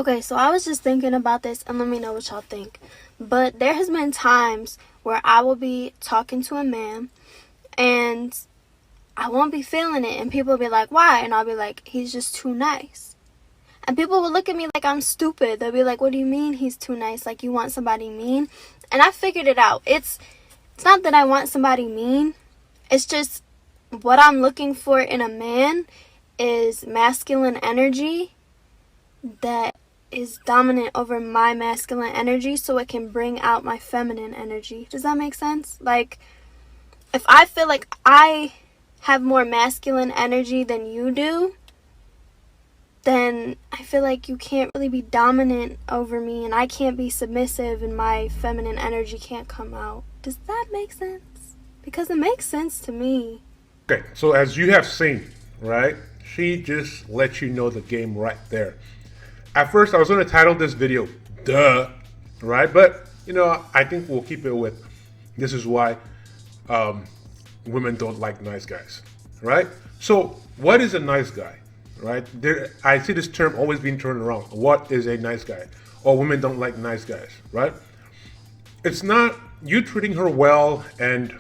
Okay, so I was just thinking about this and let me know what y'all think. But there has been times where I will be talking to a man and I won't be feeling it and people will be like, "Why?" And I'll be like, "He's just too nice." And people will look at me like I'm stupid. They'll be like, "What do you mean he's too nice? Like you want somebody mean?" And I figured it out. It's not that I want somebody mean. It's just what I'm looking for in a man is masculine energy that is dominant over my masculine energy so it can bring out my feminine energy. Does that make sense? Like, if I feel like I have more masculine energy than you do, then I feel like you can't really be dominant over me and I can't be submissive and my feminine energy can't come out. Does that make sense? Because it makes sense to me. Okay, so as you have seen, right, she just let you know the game right there. At first, I was going to title this video, Duh, right? But, I think we'll keep it with this is why women don't like nice guys, right? So, what is a nice guy, right? I see this term always being turned around. What is a nice guy? Or women don't like nice guys, right? It's not you treating her well and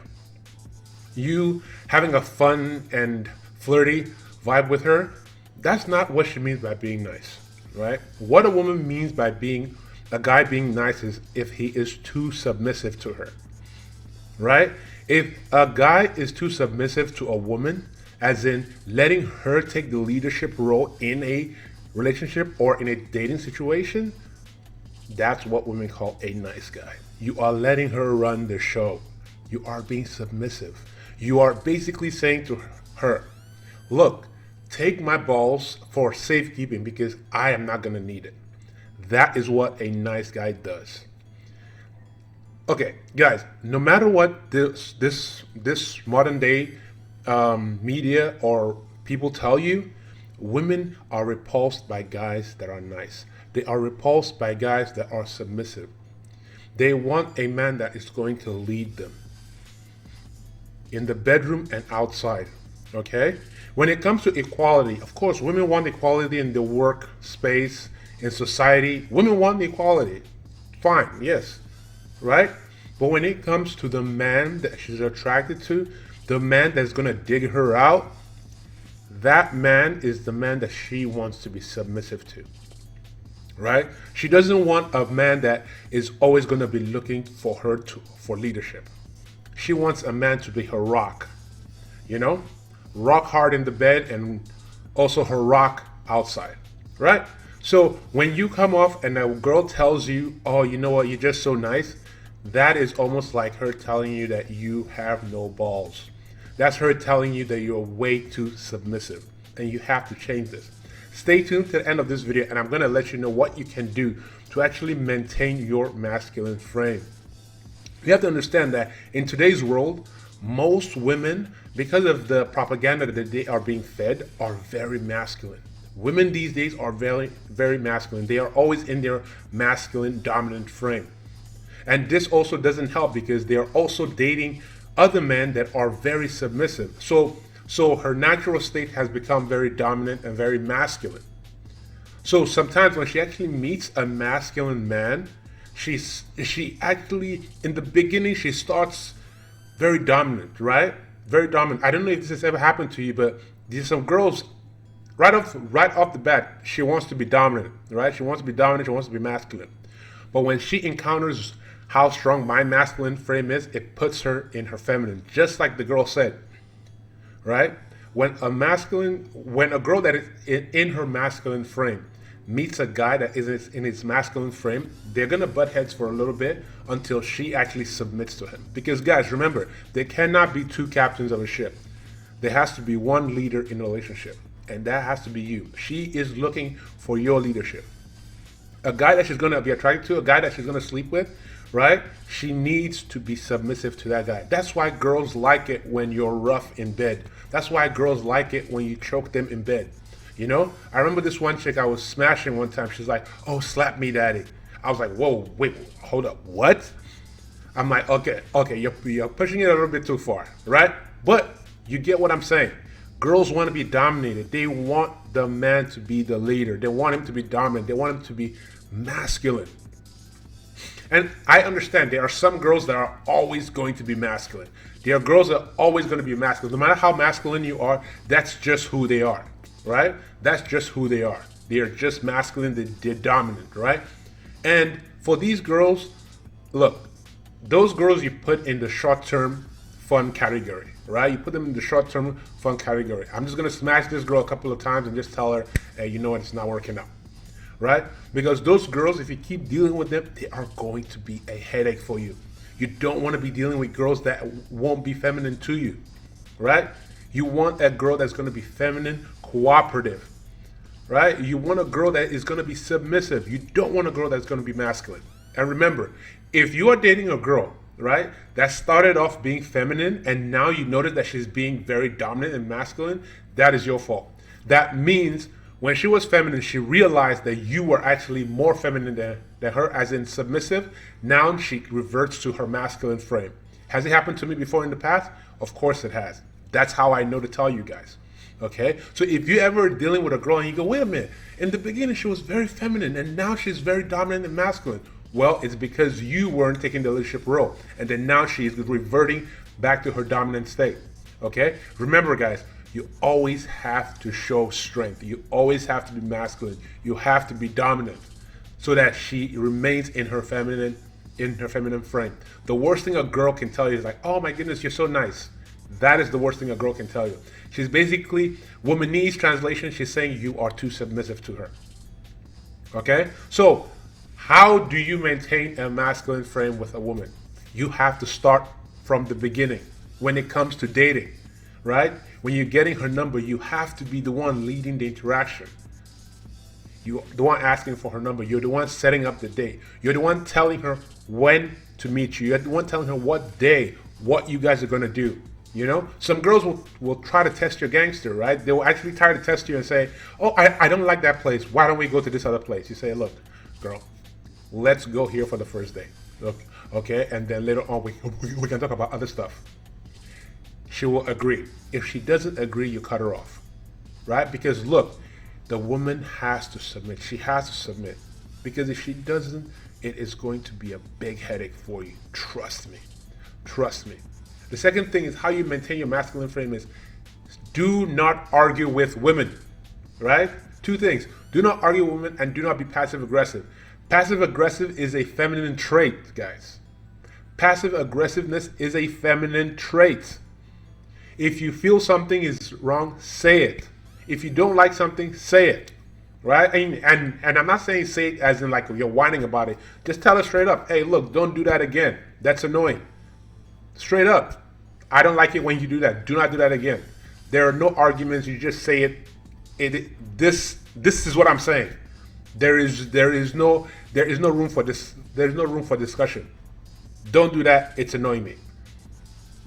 you having a fun and flirty vibe with her. That's not what she means by being nice, right? What a woman means by being a guy being nice is if he is too submissive to her, right? If a guy is too submissive to a woman, as in letting her take the leadership role in a relationship or in a dating situation, that's what women call a nice guy. You are letting her run the show. You are being submissive. You are basically saying to her, look, take my balls for safekeeping because I am not going to need it. That is what a nice guy does. Okay, guys, no matter what this modern day media or people tell you, women are repulsed by guys that are nice. They are repulsed by guys that are submissive. They want a man that is going to lead them in the bedroom and outside. Okay? When it comes to equality, of course, women want equality in the workspace, in society. Women want equality. Fine, yes. Right? But when it comes to the man that she's attracted to, the man that's going to dig her out, that man is the man that she wants to be submissive to. Right? She doesn't want a man that is always going to be looking for her for leadership. She wants a man to be her rock, rock hard in the bed and also her rock outside, right? So when you come off and a girl tells you, oh, you know what, you're just so nice, that is almost like her telling you that you have no balls. That's her telling you that you're way too submissive and you have to change this. Stay tuned to the end of this video and I'm going to let you know what you can do to actually maintain your masculine frame. You have to understand that in today's world, most women, because of the propaganda that they are being fed, are very masculine. Women these days are very, very masculine. They are always in their masculine dominant frame. And this also doesn't help because they are also dating other men that are very submissive. So her natural state has become very dominant and very masculine. So sometimes when she actually meets a masculine man, she actually, in the beginning, she starts very dominant, right? Very dominant. I don't know if this has ever happened to you, but there's some girls right off the bat, she wants to be dominant, right? She wants to be dominant, she wants to be masculine. But when she encounters how strong my masculine frame is, it puts her in her feminine, just like the girl said, right? When a girl that is in her masculine frame meets a guy that is in his masculine frame, they're gonna butt heads for a little bit until she actually submits to him. Because guys, remember, there cannot be two captains of a ship. There has to be one leader in a relationship, and that has to be you. She is looking for your leadership. A guy that she's gonna be attracted to, a guy that she's gonna sleep with, right? She needs to be submissive to that guy. That's why girls like it when you're rough in bed. That's why girls like it when you choke them in bed. I remember this one chick I was smashing one time. She's like, oh, slap me, daddy. I was like, whoa, wait, hold up, what? I'm like, okay, you're pushing it a little bit too far, right? But you get what I'm saying. Girls want to be dominated. They want the man to be the leader. They want him to be dominant. They want him to be masculine. And I understand there are some girls that are always going to be masculine. There are girls that are always going to be masculine. No matter how masculine you are, that's just who they are, right? That's just who they are. They are just masculine. They're dominant, right? And for these girls, look, those girls you put in the short-term fun category, right? You put them in the short-term fun category. I'm just going to smash this girl a couple of times and just tell her, hey, you know what, it's not working out, right? Because those girls, if you keep dealing with them, they are going to be a headache for you. You don't want to be dealing with girls that won't be feminine to you, right? You want a girl that's going to be feminine, cooperative, right? You want a girl that is going to be submissive. You don't want a girl that's going to be masculine. And remember, if you are dating a girl, right, that started off being feminine and now you notice that she's being very dominant and masculine, that is your fault. That means when she was feminine, she realized that you were actually more feminine than her, as in submissive. Now she reverts to her masculine frame. Has it happened to me before in the past? Of course it has. That's how I know to tell you guys. Okay? So if you're ever dealing with a girl and you go, wait a minute, in the beginning she was very feminine and now she's very dominant and masculine. Well, it's because you weren't taking the leadership role. And then now she's reverting back to her dominant state. Okay? Remember, guys, you always have to show strength. You always have to be masculine. You have to be dominant so that she remains in her feminine frame. The worst thing a girl can tell you is like, oh my goodness, you're so nice. That is the worst thing a girl can tell you. She's basically, Womanese translation, she's saying you are too submissive to her. Okay? So, how do you maintain a masculine frame with a woman? You have to start from the beginning when it comes to dating, right? When you're getting her number, you have to be the one leading the interaction. You're the one asking for her number. You're the one setting up the date. You're the one telling her when to meet you. You're the one telling her what day, what you guys are going to do. You know, some girls will try to test your gangster, right? They will actually try to test you and say, oh, I don't like that place. Why don't we go to this other place? You say, look, girl, let's go here for the first day. Okay, and then later on we can talk about other stuff. She will agree. If she doesn't agree, you cut her off, right? Because look, the woman has to submit. She has to submit. Because if she doesn't, it is going to be a big headache for you. Trust me. Trust me. The second thing is how you maintain your masculine frame is do not argue with women, right? Two things. Do not argue with women and do not be passive aggressive. Passive aggressive is a feminine trait, guys. Passive aggressiveness is a feminine trait. If you feel something is wrong, say it. If you don't like something, say it, right? And I'm not saying say it as in like you're whining about it. Just tell her straight up, hey, look, don't do that again. That's annoying. Straight up. I don't like it when you do that. Do not do that again. There are no arguments. You just say it. This is what I'm saying. There is no room for this. There's no room for discussion. Don't do that. It's annoying me.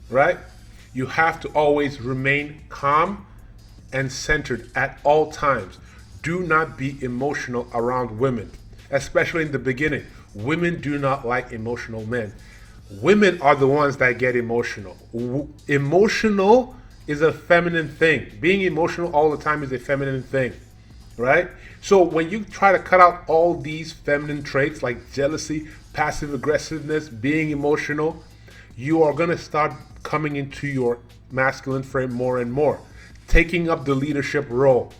Right? You have to always remain calm and centered at all times. Do not be emotional around women, especially in the beginning. Women do not like emotional men. Women are the ones that get emotional. Emotional is a feminine thing. Being emotional all the time is a feminine thing, right? So when you try to cut out all these feminine traits like jealousy, passive aggressiveness, being emotional, you are going to start coming into your masculine frame more and more, taking up the leadership role,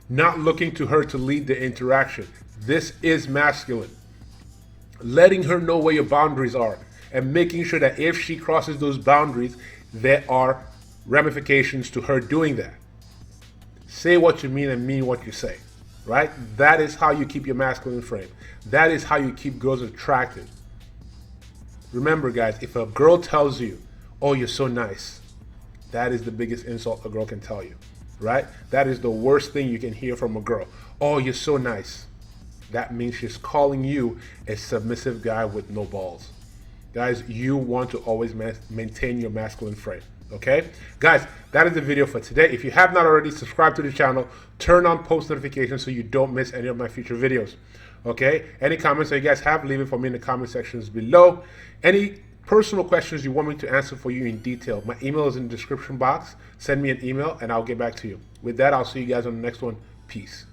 not looking to her to lead the interaction. This is masculine. Letting her know where your boundaries are and making sure that if she crosses those boundaries, there are ramifications to her doing that. Say what you mean and mean what you say, right? That is how you keep your masculine frame. That is how you keep girls attracted. Remember, guys, if a girl tells you, oh, you're so nice, that is the biggest insult a girl can tell you, right? That is the worst thing you can hear from a girl. Oh, you're so nice. That means she's calling you a submissive guy with no balls. Guys, you want to always maintain your masculine frame, okay? Guys, that is the video for today. If you have not already, subscribe to the channel, turn on post notifications so you don't miss any of my future videos, okay? Any comments that you guys have, leave it for me in the comment sections below. Any personal questions you want me to answer for you in detail, my email is in the description box. Send me an email and I'll get back to you. With that, I'll see you guys on the next one. Peace.